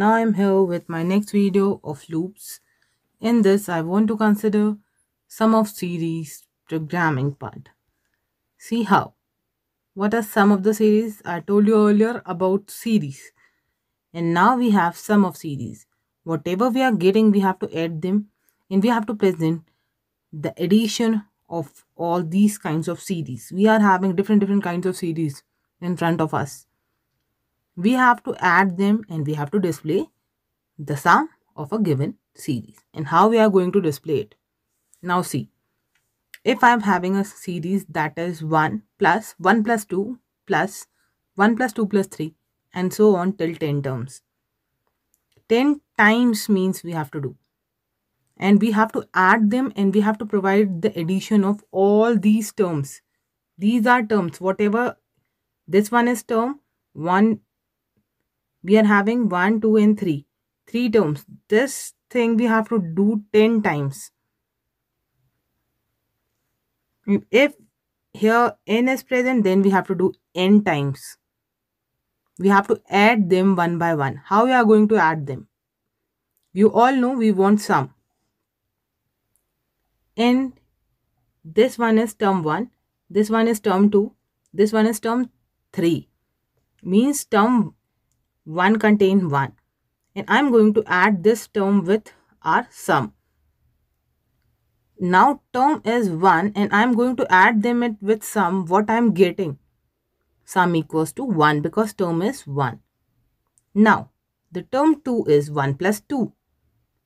Now I'm here with my next video of loops. In this, I want to consider sum of series programming part. See how. What are some of the series? I told you earlier about series. And now we have sum of series. Whatever we are getting, we have to add them and we have to present the addition of all these kinds of series. We are having different kinds of series in front of us. We have to add them and we have to display the sum of a given series. And how we are going to display it. Now see, if I'm having a series that is 1 plus 1 plus 2 plus 1 plus 2 plus 3 and so on till 10 terms. 10 times means we have to do. And we have to add them and we have to provide the addition of all these terms. These are terms, whatever this one is term, 1, we are having 1, 2 and 3. 3 terms. This thing we have to do 10 times. If here n is present, then we have to do n times. We have to add them one by one. How we are going to add them? You all know we want sum. And this one is term 1. This one is term 2. This one is term 3. Means term 1 contain 1. And I'm going to add this term with our sum. Now term is 1 and I'm going to add them with sum. What I'm getting? Sum equals to 1 because term is 1. Now the term 2 is 1 plus 2.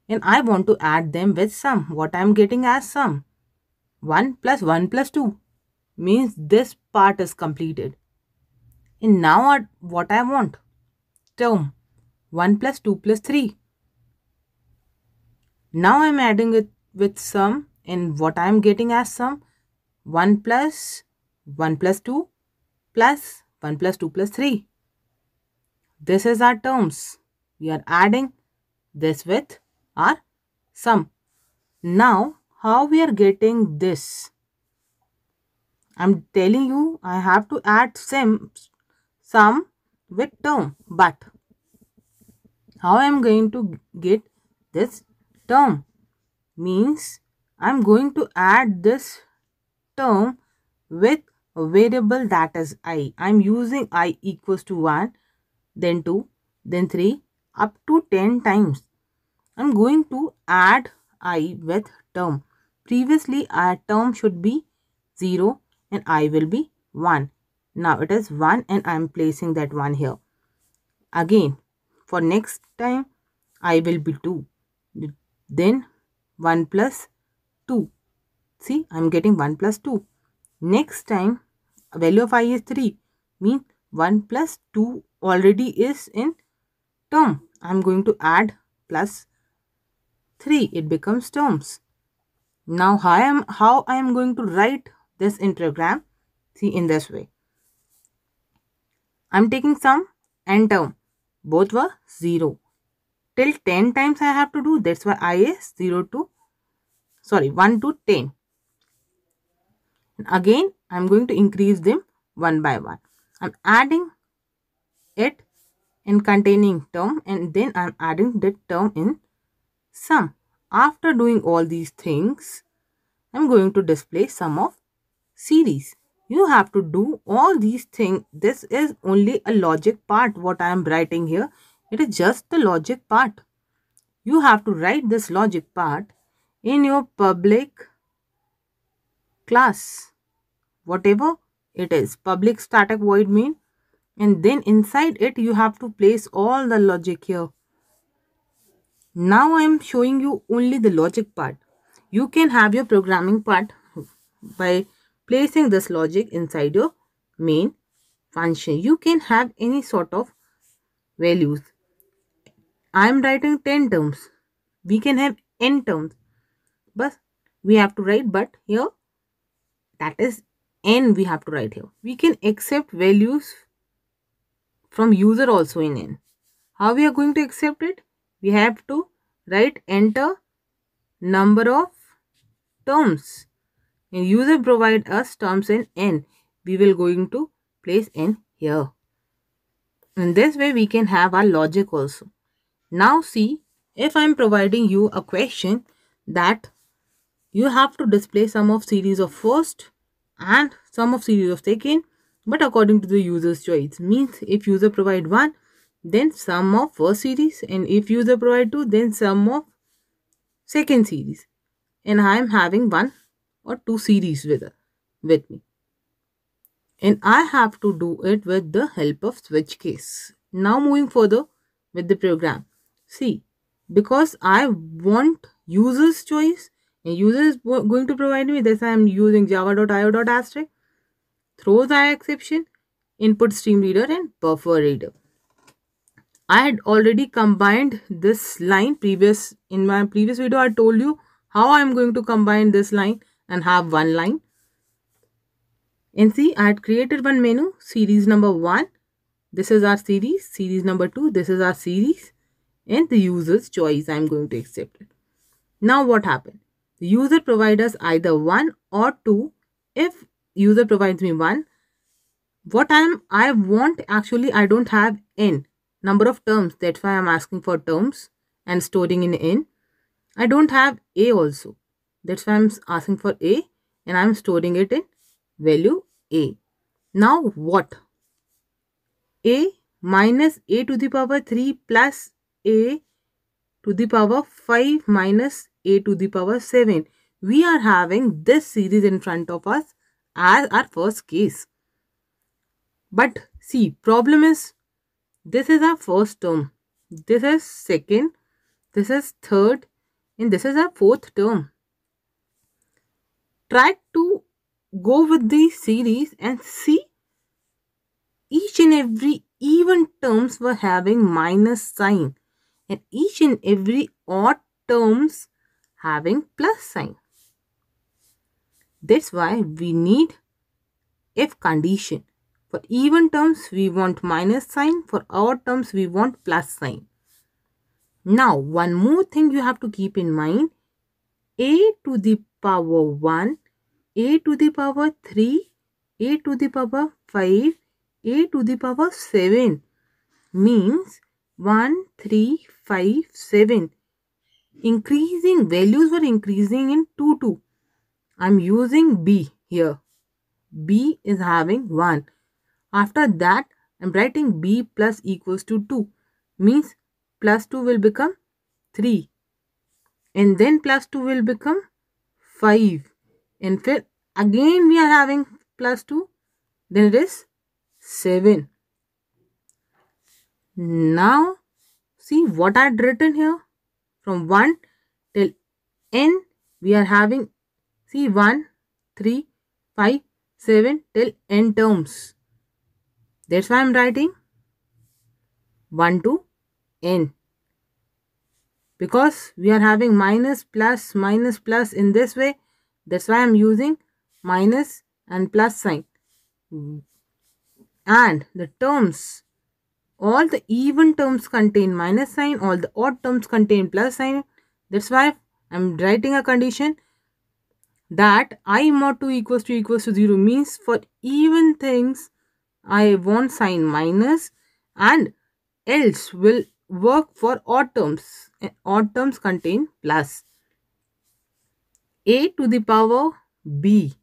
And I want to add them with sum. What I'm getting as sum? 1 plus 1 plus 2. Means this part is completed. And now what I want? Term 1 plus 2 plus 3. Now I'm adding it with sum. And what I am getting as sum? 1 plus 2 plus 1 plus 2 plus 3. This is our terms. We are adding this with our sum. Now, how we are getting this? I'm telling you, I have to add sum with term. But how I am going to get this term? Means I'm going to add this term with a variable that is I. I'm using I equals to 1, then 2, then 3, up to 10 times. I'm going to add I with term. Previously, our term should be 0 and I will be 1. Now it is 1 and I'm placing that 1 here. Again, for next time, I will be 2. Then 1 plus 2. See, I'm getting 1 plus 2. Next time, value of I is 3. Means 1 plus 2 already is in term. I'm going to add plus 3. It becomes terms. Now, how I am going to write this in program? See, in this way. I'm taking sum and term. Both were 0. Till 10 times I have to do. That's why I is 1 to 10. And again, I'm going to increase them one by one. I'm adding it in containing term and then I'm adding that term in sum. After doing all these things, I'm going to display sum of series. You have to do all these things. This is only a logic part what I am writing here. It is just the logic part. You have to write this logic part in your public class. Whatever it is. Public static void main. And then inside it you have to place all the logic here. Now I am showing you only the logic part. You can have your programming part by placing this logic inside your main function. You can have any sort of values. I am writing 10 terms. We can have n terms. But we have to write, but here that is n we have to write here. We can accept values from user also in n. How we are going to accept it? We have to write enter number of terms. And user provide us terms in n. We will going to place n here. In this way we can have our logic also. Now see, if I'm providing you a question that you have to display sum of series of first and sum of series of second, but according to the user's choice. Means if user provide 1, then sum of first series, and if user provide 2, then sum of second series. And I am having 1 or 2 series with me. And I have to do it with the help of switch case. Now moving further with the program. See, because I want user's choice and user is going to provide me this, I am using java.io.asterisk, throws I exception, input stream reader and buffer reader. I had already combined this line in my previous video. I told you how I am going to combine this line and have one line. And see, I had created one menu, series number 1. This is our series. Series number 2. This is our series. And the user's choice. I am going to accept it. Now what happened? The user provides us either 1 or 2. If user provides me 1, what I want, actually I don't have n number of terms. That's why I'm asking for terms and storing in n. I don't have a also. That's why I'm asking for a and I'm storing it in value a. Now what? A minus a to the power 3 plus a to the power 5 minus a to the power 7. We are having this series in front of us as our first case. But see, problem is, this is our first term, this is second, this is third, and this is our fourth term. Try to go with the series and see, each and every even terms were having minus sign and each and every odd terms having plus sign. That's why we need if condition. For even terms we want minus sign, for odd terms we want plus sign. Now one more thing you have to keep in mind, a to the power 1, a to the power 3, a to the power 5, a to the power 7 means 1, 3, 5, 7. Increasing values were increasing in 2, 2. I'm using b here. B is having 1. After that, I'm writing b plus equals to 2. Means plus 2 will become 3. And then plus 2 will become 5. And again we are having plus 2. Then it is 7. Now, see what I had written here. From 1 till n, we are having, see, 1, 3, 5, 7 till n terms. That's why I'm writing 1 to n. Because we are having minus plus in this way. That's why I'm using minus and plus sign. And the terms, all the even terms contain minus sign, all the odd terms contain plus sign. That's why I'm writing a condition that I mod 2 equals to 0 means for even things I want sign minus, and else will work for odd terms. Odd terms contain plus. A to the power b.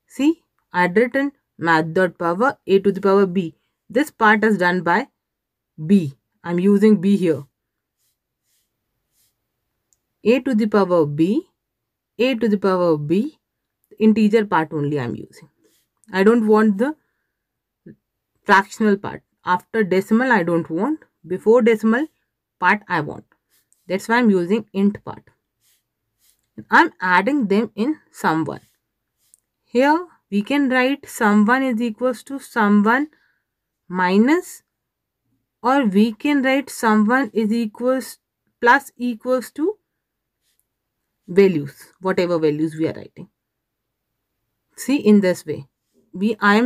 See, I had written math.power a to the power b. This part is done by b. I'm using b here. A to the power b, a to the power b, integer part only I'm using. I don't want the fractional part. After decimal I don't want. Before decimal part I want. That's why I'm using int part. I'm adding them in sum1. Here we can write sum1 is equals to sum1 minus, or we can write sum1 is equals plus equals to values, whatever values we are writing. See, in this way,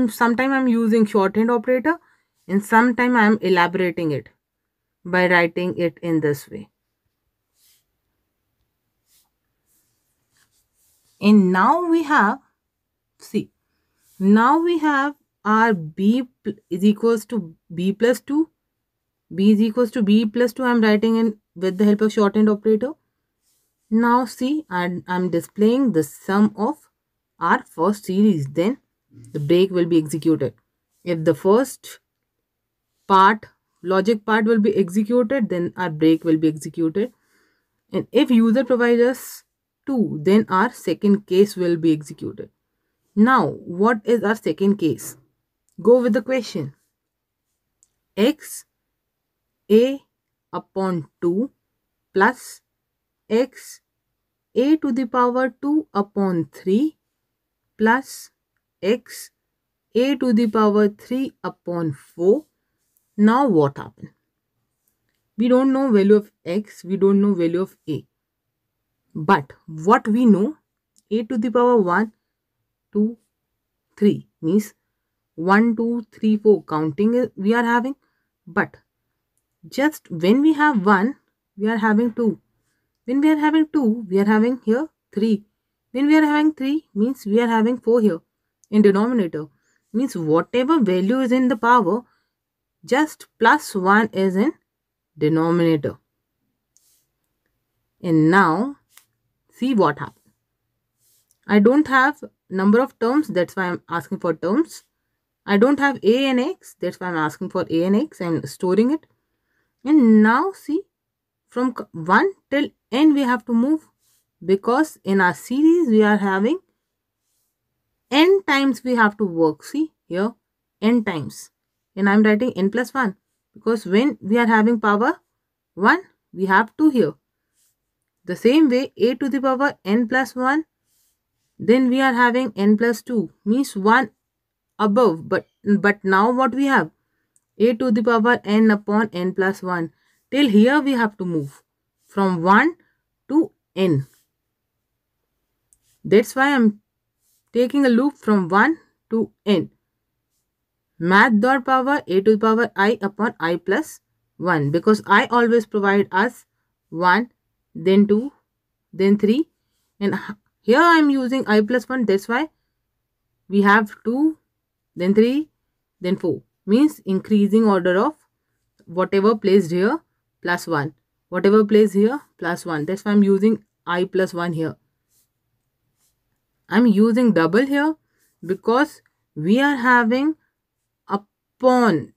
sometime I'm using shorthand operator and sometime I'm elaborating it by writing it in this way. And now we have, see, now we have our b is equals to b plus 2 B is equals to B plus 2. I'm writing in with the help of shorthand operator. Now see, I'm displaying the sum of our first series. Then the break will be executed. If the first part, logic part will be executed, then our break will be executed. And if user provides us 2, then our second case will be executed. Now, what is our second case? Go with the question. X a upon 2 plus x a to the power 2 upon 3 plus x a to the power 3 upon 4. Now what happened? We don't know value of x, we don't know value of a. But what we know, a to the power 1, 2, 3 means 1, 2, 3, 4 counting we are having. But just when we have 1, we are having 2. When we are having 2, we are having here 3. When we are having 3, means we are having 4 here in denominator. Means whatever value is in the power, just plus 1 is in denominator. And now, see what happens. I don't have number of terms, that's why I'm asking for terms. I don't have a and x, that's why I'm asking for a and x. I'm storing it. And now see, from 1 till n we have to move, because in our series we are having n times we have to work. See here, n times. And I'm writing n plus 1, because when we are having power 1, we have 2 here. The same way, a to the power n plus 1, then we are having n plus 2, means 1 above. But now what we have? A to the power n upon n plus 1. Till here we have to move from 1 to n. That's why I'm taking a loop from 1 to n. Math dot power a to the power I upon I plus 1, because I always provide us 1, then 2, then 3, and here I am using I plus 1. That's why we have 2, then 3, then 4. Means increasing order of whatever placed here plus 1. Whatever placed here plus 1. That's why I'm using I plus 1 here. I'm using double here because we are having upon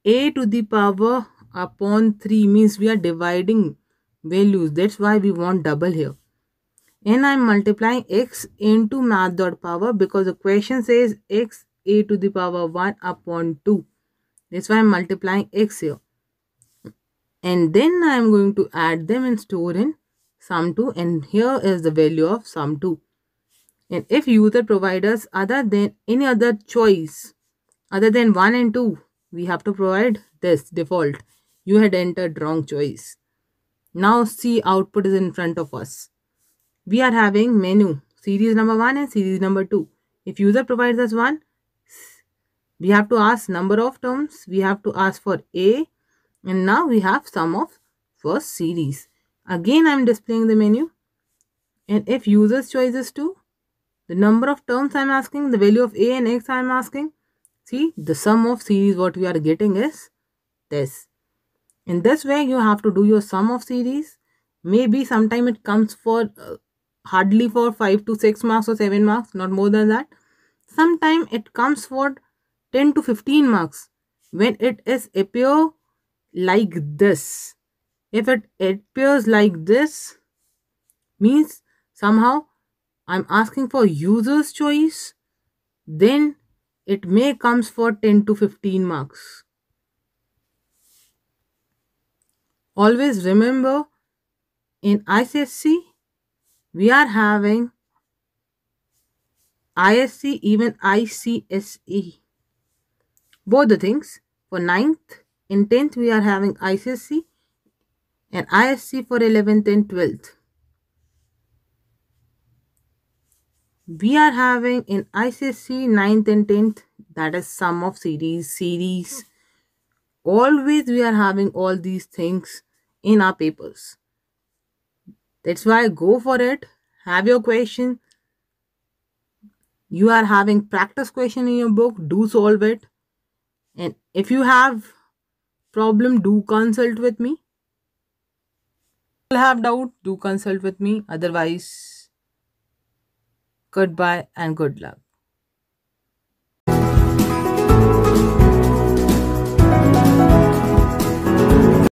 a to the power upon 3, means we are dividing values. That's why we want double here. And I'm multiplying x into math dot power, because the question says x a to the power 1 upon 2. That's why I'm multiplying x here. And then I'm going to add them and store in sum 2. And here is the value of sum 2. And if user provides us other than any other choice, other than 1 and 2, we have to provide this default. You had entered wrong choice. Now see, output is in front of us. We are having menu, series number 1 and series number 2. If user provides us 1, we have to ask number of terms. We have to ask for A. And now we have sum of first series. Again, I am displaying the menu. And if user's choice is 2, the number of terms I am asking, the value of A and X I am asking. See, the sum of series what we are getting is this. In this way, you have to do your sum of series. Maybe sometime it comes for hardly for 5 to 6 marks or 7 marks, not more than that. Sometime it comes for 10 to 15 marks when it is appear like this. If it appears like this, means somehow I'm asking for user's choice, then it may comes for 10 to 15 marks. Always remember, in ICSE, we are having ISC, even ICSE. Both the things. For 9th and 10th, we are having ICSE and ISC for 11th and 12th. We are having in ICSE 9th and 10th, that is sum of series. Always we are having all these things in our papers. That's why go for it. Have your question. You are having practice question in your book. Do solve it. And if you have problem, do consult with me. If you have doubt, do consult with me. Otherwise, goodbye and good luck.